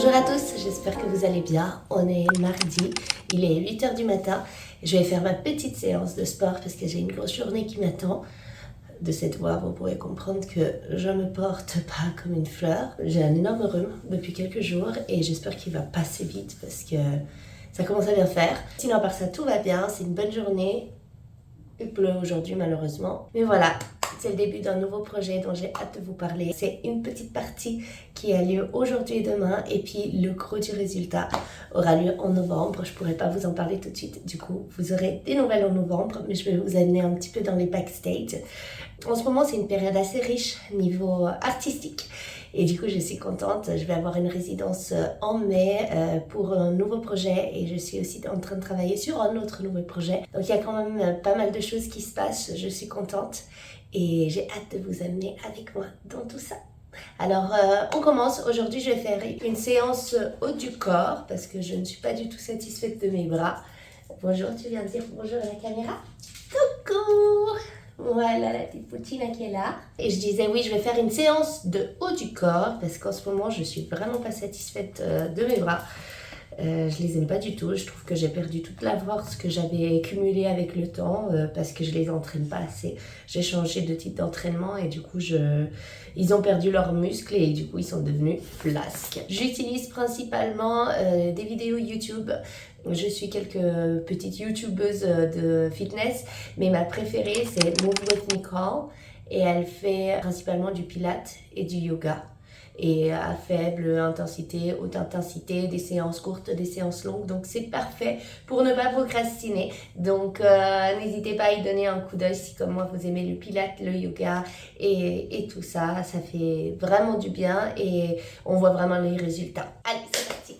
Bonjour à tous, j'espère que vous allez bien. On est mardi, il est 8h du matin. Je vais faire ma petite séance de sport parce que j'ai une grosse journée qui m'attend. De cette voix, vous pourrez comprendre que je me porte pas comme une fleur. J'ai un énorme rhume depuis quelques jours et j'espère qu'il va passer vite parce que ça commence à bien faire. Sinon, à part ça, tout va bien, c'est une bonne journée. Il pleut aujourd'hui malheureusement. Mais voilà, c'est le début d'un nouveau projet dont j'ai hâte de vous parler. C'est une petite partie qui a lieu aujourd'hui et demain et puis le gros du résultat aura lieu en novembre. Je pourrais pas vous en parler tout de suite. Du coup, vous aurez des nouvelles en novembre, mais je vais vous amener un petit peu dans les backstage. En ce moment, c'est une période assez riche niveau artistique. Et du coup, je suis contente. Je vais avoir une résidence en mai pour un nouveau projet et je suis aussi en train de travailler sur un autre nouveau projet. Donc, il y a quand même pas mal de choses qui se passent. Je suis contente et j'ai hâte de vous amener avec moi dans tout ça. Alors, on commence. Aujourd'hui, je vais faire une séance haut du corps parce que je ne suis pas du tout satisfaite de mes bras. Bonjour, tu viens de dire bonjour à la caméra? Coucou! Voilà la petite Poutina qui est là. Et je disais oui, je vais faire une séance de haut du corps parce qu'en ce moment, je suis vraiment pas satisfaite de mes bras. Je les aime pas du tout. Je trouve que j'ai perdu toute la force que j'avais cumulée avec le temps parce que je les entraîne pas assez. J'ai changé de type d'entraînement et du coup, ils ont perdu leurs muscles et du coup, ils sont devenus flasques. J'utilise principalement des vidéos YouTube. Je suis quelques petites youtubeuses de fitness, mais ma préférée c'est Move With Nicole et elle fait principalement du pilates et du yoga. Et à faible intensité, haute intensité, des séances courtes, des séances longues. Donc c'est parfait pour ne pas procrastiner. Donc n'hésitez pas à y donner un coup d'œil si comme moi vous aimez le pilates, le yoga et tout ça. Ça fait vraiment du bien et on voit vraiment les résultats. Allez, c'est parti!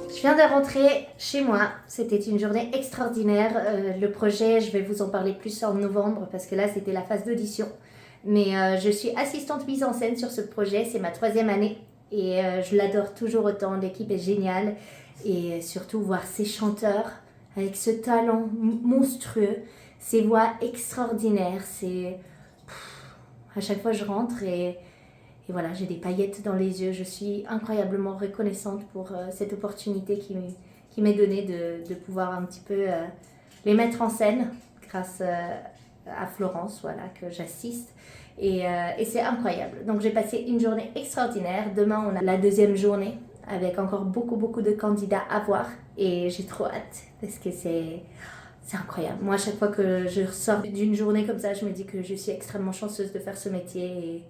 Je viens de rentrer chez moi, c'était une journée extraordinaire. Le projet, je vais vous en parler plus en novembre parce que là c'était la phase d'audition. Mais je suis assistante mise en scène sur ce projet, c'est ma 3e année et je l'adore toujours autant, l'équipe est géniale. Et surtout voir ces chanteurs avec ce talent monstrueux, ces voix extraordinaires, à chaque fois je rentre et voilà, j'ai des paillettes dans les yeux. Je suis incroyablement reconnaissante pour cette opportunité qui m'est donnée de pouvoir un petit peu les mettre en scène grâce à Florence, voilà, que j'assiste. Et c'est incroyable. Donc j'ai passé une journée extraordinaire. Demain, on a la 2e journée avec encore beaucoup de candidats à voir. Et j'ai trop hâte parce que c'est incroyable. Moi, à chaque fois que je ressors d'une journée comme ça, je me dis que je suis extrêmement chanceuse de faire ce métier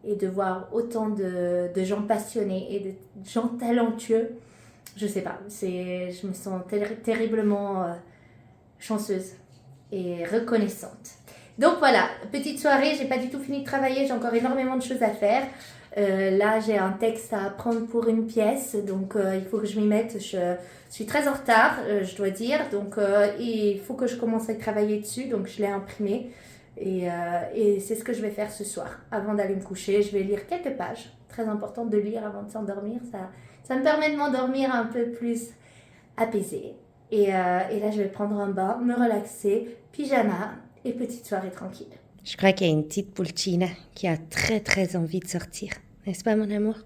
et de voir autant de gens passionnés et de gens talentueux. Je sais pas, je me sens terriblement chanceuse et reconnaissante. Donc voilà, petite soirée, j'ai pas du tout fini de travailler, j'ai encore énormément de choses à faire. Là, j'ai un texte à apprendre pour une pièce, donc il faut que je m'y mette. Je suis très en retard, je dois dire, donc il faut que je commence à travailler dessus, donc je l'ai imprimé. Et c'est ce que je vais faire ce soir. Avant d'aller me coucher, je vais lire quelques pages. Très important de lire avant de s'endormir. Ça me permet de m'endormir un peu plus apaisée. Et là, je vais prendre un bain, me relaxer, pyjama et petite soirée tranquille. Je crois qu'il y a une petite Pulcina qui a très envie de sortir. N'est-ce pas, mon amour?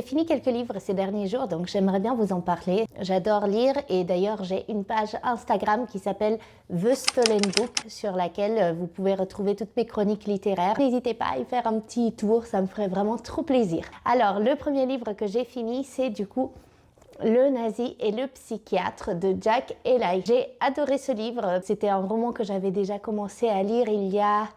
J'ai fini quelques livres ces derniers jours, donc j'aimerais bien vous en parler. J'adore lire et d'ailleurs j'ai une page Instagram qui s'appelle The Stolen Book sur laquelle vous pouvez retrouver toutes mes chroniques littéraires. N'hésitez pas à y faire un petit tour, ça me ferait vraiment trop plaisir. Alors le premier livre que j'ai fini, c'est du coup Le nazi et le psychiatre de Jack Ely. J'ai adoré ce livre, c'était un roman que j'avais déjà commencé à lire il y a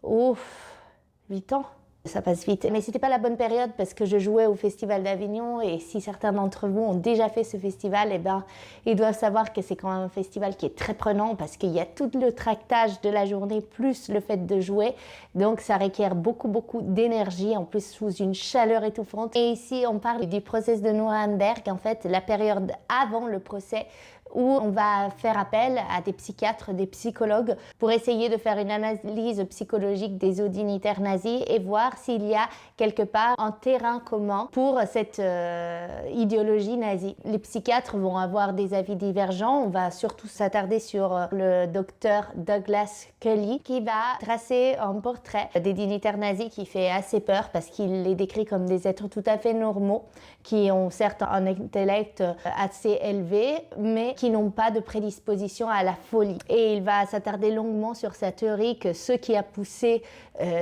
8 ans. Ça passe vite, mais c'était pas la bonne période parce que je jouais au Festival d'Avignon et si certains d'entre vous ont déjà fait ce festival, eh ben, ils doivent savoir que c'est quand même un festival qui est très prenant parce qu'il y a tout le tractage de la journée plus le fait de jouer, donc ça requiert beaucoup d'énergie, en plus sous une chaleur étouffante. Et ici on parle du procès de Nuremberg, en fait la période avant le procès où on va faire appel à des psychiatres, des psychologues pour essayer de faire une analyse psychologique des eaux dignitaires nazis et voir s'il y a quelque part un terrain commun pour cette idéologie nazie. Les psychiatres vont avoir des avis divergents. On va surtout s'attarder sur le docteur Douglas Kelly qui va tracer un portrait des dignitaires nazis qui fait assez peur parce qu'il les décrit comme des êtres tout à fait normaux qui ont certes un intellect assez élevé mais qui n'ont pas de prédisposition à la folie. Et il va s'attarder longuement sur sa théorie que ce qui a poussé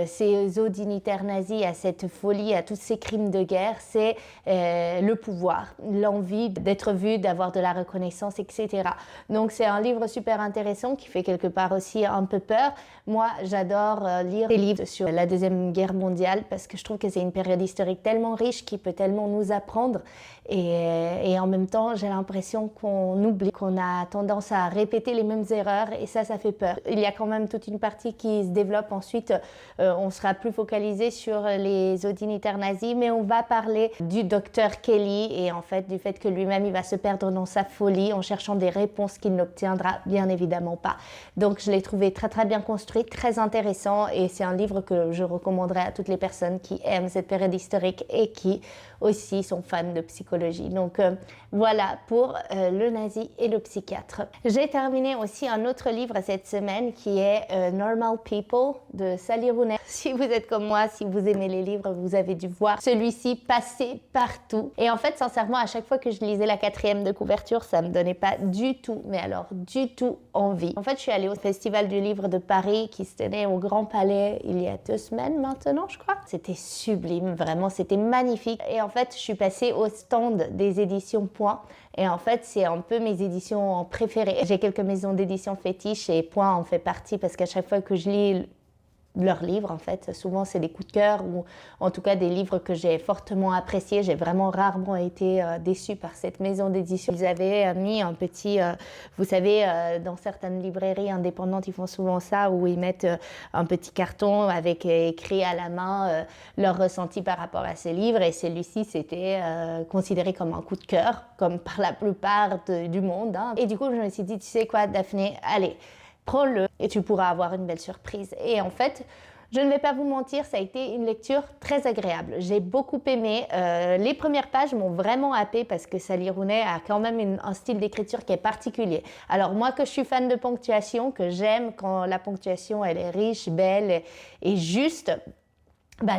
ces hauts dignitaires nazis à cette folie, à tous ces crimes de guerre, c'est le pouvoir, l'envie d'être vu, d'avoir de la reconnaissance, etc. Donc c'est un livre super intéressant qui fait quelque part aussi un peu peur. Moi, j'adore lire des livres sur la Deuxième Guerre mondiale parce que je trouve que c'est une période historique tellement riche qui peut tellement nous apprendre et en même temps, j'ai l'impression qu'on oublie, qu'on a tendance à répéter les mêmes erreurs et ça fait peur. Il y a quand même toute une partie qui se développe ensuite. On sera plus focalisé sur les hauts dignitaires nazis, mais on va parler du docteur Kelly et en fait du fait que lui-même il va se perdre dans sa folie en cherchant des réponses qu'il n'obtiendra bien évidemment pas. Donc je l'ai trouvé très bien construit, très intéressant et c'est un livre que je recommanderais à toutes les personnes qui aiment cette période historique et qui aussi sont fans de psychologie. Donc voilà pour le nazi et le psychiatre. J'ai terminé aussi un autre livre cette semaine qui est Normal People de Sally Rooney. Si vous êtes comme moi, si vous aimez les livres, vous avez dû voir celui-ci passer partout. Et en fait, sincèrement, à chaque fois que je lisais la 4e de couverture, ça me donnait pas du tout, mais alors du tout envie. En fait, je suis allée au Festival du livre de Paris qui se tenait au Grand Palais il y a 2 semaines maintenant, je crois. C'était sublime, vraiment, c'était magnifique. Et en fait, je suis passée au stand des éditions Point. Et en fait, c'est un peu mes éditions préférées. J'ai quelques maisons d'édition fétiches et Point en fait partie parce qu'à chaque fois que je lis leurs livres, en fait, souvent c'est des coups de cœur ou en tout cas des livres que j'ai fortement appréciés. J'ai vraiment rarement été déçue par cette maison d'édition. Ils avaient mis un petit, vous savez, dans certaines librairies indépendantes, ils font souvent ça où ils mettent un petit carton avec écrit à la main leur ressenti par rapport à ces livres et celui-ci c'était considéré comme un coup de cœur, comme par la plupart du monde. Hein. Et du coup, je me suis dit, tu sais quoi, Daphné, allez, prends-le et tu pourras avoir une belle surprise. Et en fait, je ne vais pas vous mentir, ça a été une lecture très agréable. J'ai beaucoup aimé. Les premières pages m'ont vraiment happée parce que Sally Rooney a quand même un style d'écriture qui est particulier. Alors moi que je suis fan de ponctuation, que j'aime quand la ponctuation elle est riche, belle et juste,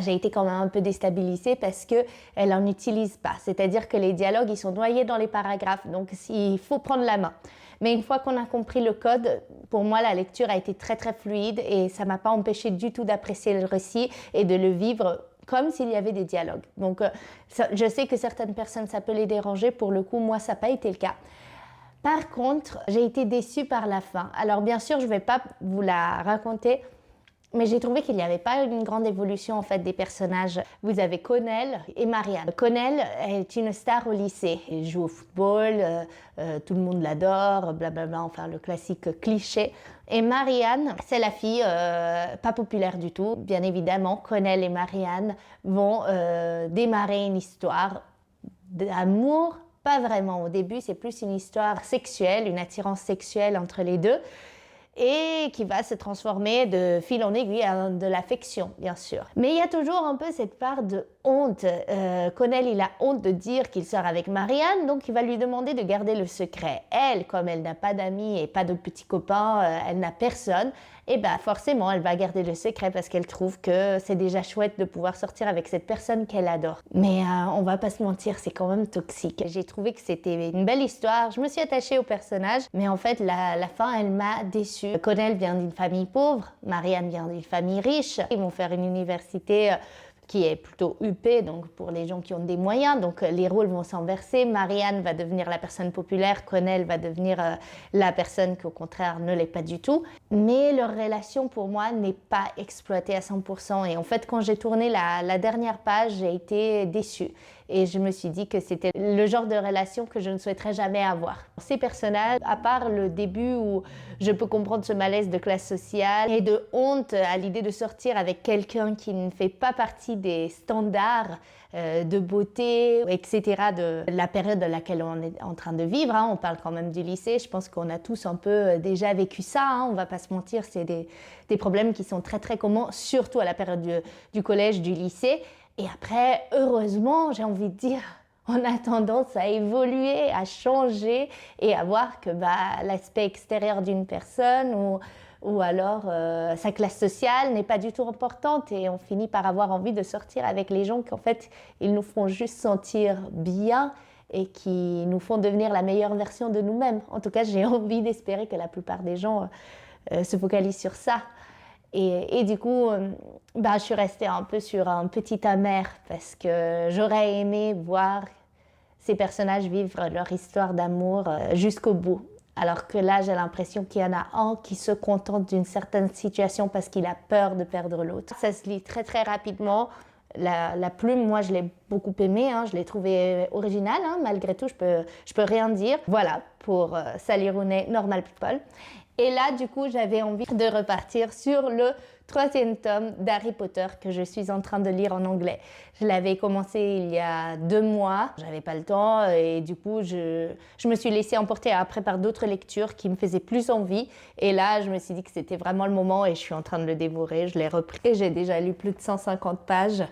j'ai été quand même un peu déstabilisée parce que elle en utilise pas. C'est-à-dire que les dialogues, ils sont noyés dans les paragraphes. Donc, il faut prendre la main. Mais une fois qu'on a compris le code, pour moi, la lecture a été très fluide et ça m'a pas empêché du tout d'apprécier le récit et de le vivre comme s'il y avait des dialogues. Donc, je sais que certaines personnes, ça peut les déranger. Pour le coup, moi, ça n'a pas été le cas. Par contre, j'ai été déçue par la fin. Alors, bien sûr, je vais pas vous la raconter, mais j'ai trouvé qu'il n'y avait pas une grande évolution en fait des personnages. Vous avez Connell et Marianne. Connell est une star au lycée. Il joue au football, tout le monde l'adore, blablabla, enfin le classique cliché. Et Marianne, c'est la fille pas populaire du tout. Bien évidemment, Connell et Marianne vont démarrer une histoire d'amour. Pas vraiment. Au début, c'est plus une histoire sexuelle, une attirance sexuelle entre les deux. Et qui va se transformer de fil en aiguille à de l'affection, bien sûr. Mais il y a toujours un peu cette part de honte. Connell, il a honte de dire qu'il sort avec Marianne, donc il va lui demander de garder le secret. Elle, comme elle n'a pas d'amis et pas de petits copains, elle n'a personne, et ben forcément, elle va garder le secret parce qu'elle trouve que c'est déjà chouette de pouvoir sortir avec cette personne qu'elle adore. Mais on va pas se mentir, c'est quand même toxique. J'ai trouvé que c'était une belle histoire, je me suis attachée au personnage, mais en fait, la fin, elle m'a déçue. Connell vient d'une famille pauvre, Marianne vient d'une famille riche. Ils vont faire une université qui est plutôt huppée, donc pour les gens qui ont des moyens. Donc les rôles vont s'inverser. Marianne va devenir la personne populaire, Connell va devenir la personne qui au contraire ne l'est pas du tout. Mais leur relation pour moi n'est pas exploitée à 100%. Et en fait, quand j'ai tourné la dernière page, j'ai été déçue. Et je me suis dit que c'était le genre de relation que je ne souhaiterais jamais avoir. Ces personnages, à part le début où je peux comprendre ce malaise de classe sociale et de honte à l'idée de sortir avec quelqu'un qui ne fait pas partie des standards de beauté, etc., de la période dans laquelle on est en train de vivre. On parle quand même du lycée. Je pense qu'on a tous un peu déjà vécu ça. On va pas se mentir, c'est des problèmes qui sont très très communs, surtout à la période du collège, du lycée. Et après, heureusement, j'ai envie de dire, on a tendance à évoluer, à changer et à voir que l'aspect extérieur d'une personne ou alors sa classe sociale n'est pas du tout importante et on finit par avoir envie de sortir avec les gens qu'en fait, ils nous font juste sentir bien et qui nous font devenir la meilleure version de nous-mêmes. En tout cas, j'ai envie d'espérer que la plupart des gens se focalisent sur ça. Et du coup, je suis restée un peu sur un petit amer parce que j'aurais aimé voir ces personnages vivre leur histoire d'amour jusqu'au bout. Alors que là, j'ai l'impression qu'il y en a un qui se contente d'une certaine situation parce qu'il a peur de perdre l'autre. Ça se lit très très rapidement. La plume, moi, je l'ai beaucoup aimée, je l'ai trouvée originale, malgré tout, je peux rien dire. Voilà, pour Sally Rooney, Normal People. Et là, du coup, j'avais envie de repartir sur le 3e tome d'Harry Potter que je suis en train de lire en anglais. Je l'avais commencé il y a 2 mois, j'avais pas le temps et du coup, je me suis laissée emporter après par d'autres lectures qui me faisaient plus envie. Et là, je me suis dit que c'était vraiment le moment et je suis en train de le dévorer. Je l'ai repris et j'ai déjà lu plus de 150 pages.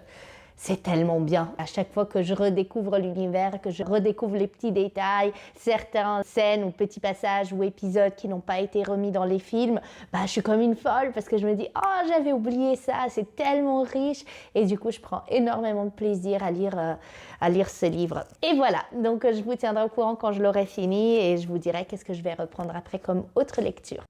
C'est tellement bien. À chaque fois que je redécouvre l'univers, que je redécouvre les petits détails, certaines scènes ou petits passages ou épisodes qui n'ont pas été remis dans les films, je suis comme une folle parce que je me dis « Oh, j'avais oublié ça, c'est tellement riche !» Et du coup, je prends énormément de plaisir à lire ce livre. Et voilà, donc je vous tiendrai au courant quand je l'aurai fini et je vous dirai qu'est-ce que je vais reprendre après comme autre lecture.